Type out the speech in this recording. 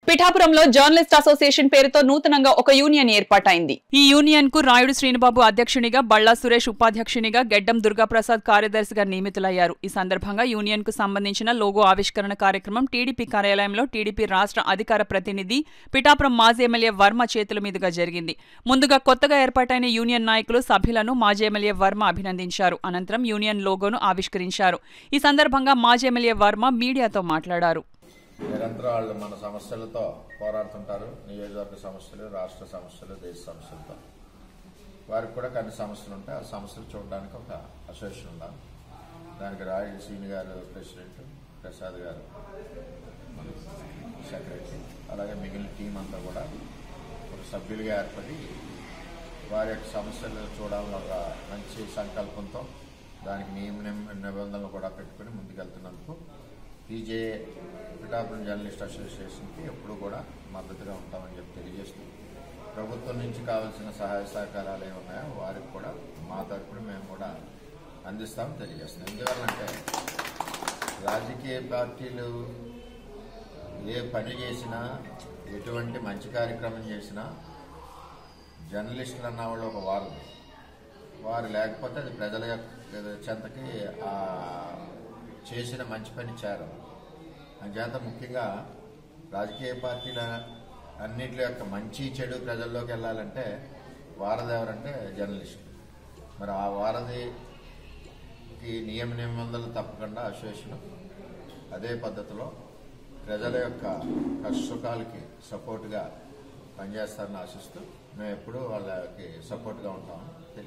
పిఠాపురంలో journalist association పేరుతో నూతనంగా ఒక యూనియన్ ఏర్పాటైంది. ఈ యూనియన్ కు రాయుడు శ్రీనుబాబు అధ్యక్షునిగా, బళ్ళా సురేష్ ఉపాధ్యక్షునిగా, గెడ్డం దుర్గాప్రసాద్ కార్యదర్శిగా నియమితులయ్యారు. ఈ సందర్భంగా యూనియన్ కు సంబంధించిన లోగో ఆవిష్కరణ కార్యక్రమం టీడీపీ కార్యాలయంలో టీడీపీ రాష్ట్ర అధికార ప్రతినిధి పిఠాపురం మాజీ ఎమ్మెల్యే వర్మ చేతుల మీదుగా జరిగింది. ముందుగా కొత్తగా ఏర్పాటైన యూనియన్ నాయకులు, సభ్యులను మాజీ ఎమ్మెల్యే వర్మ అభినందించారు. అనంతరం యూనియన్ లోగోను ఆవిష్కరించారు. ఈ సందర్భంగా మాజీ ఎమ్మెల్యే వర్మ మీడియాతో మాట్లాడారు. నిరంతరం వాళ్ళు మన సమస్యలతో పోరాడుతుంటారు. నియోజకవర్గ సమస్యలు, రాష్ట్ర సమస్యలు, దేశ సమస్యలతో. వారికి కూడా కొన్ని సమస్యలు ఉంటాయి. ఆ సమస్యలు చూడడానికి ఒక అసోసియేషన్ ఉండాలి. దానికి రాయుడు శ్రీని గారు ప్రెసిడెంట్, ప్రసాద్ గారు సెక్రటరీ, అలాగే మిగిలిన టీం అంతా కూడా ఒక సభ్యులుగా ఏర్పడి వారి యొక్క సమస్యలు చూడాలని ఒక మంచి సంకల్పంతో దానికి నిబంధనలు కూడా పెట్టుకుని ముందుకెళ్తున్నందుకు పీజే పిఠాపురం జర్నలిస్ట్ అసోసియేషన్కి ఎప్పుడు కూడా మద్దతుగా ఉంటామని చెప్పి తెలియజేస్తూ, ప్రభుత్వం నుంచి కావాల్సిన సహాయ సహకారాలు ఏమి ఉన్నాయో వారికి కూడా మా తరఫున మేము కూడా అందిస్తామని తెలియజేస్తాం. ఎందువల్లంటే రాజకీయ పార్టీలు ఏ పని చేసినా, ఎటువంటి మంచి కార్యక్రమం చేసినా జర్నలిస్టులు అన్న వాళ్ళు ఒక వారు లేకపోతే అది ప్రజల చెంతకి చేసిన మంచి పని చేరదు. అంచేత ముఖ్యంగా రాజకీయ పార్టీల అన్నింటి యొక్క మంచి చెడు ప్రజల్లోకి వెళ్ళాలంటే వారధి ఎవరంటే జర్నలిస్టు. మరి ఆ వారధికి నిబంధనలు తప్పకుండా అసోసియేషన్ అదే పద్ధతిలో ప్రజల యొక్క కష్టసుఖాలకి సపోర్ట్గా పనిచేస్తారని ఆశిస్తూ మేము ఎప్పుడూ వాళ్ళకి సపోర్ట్గా ఉంటామని తెలియదు.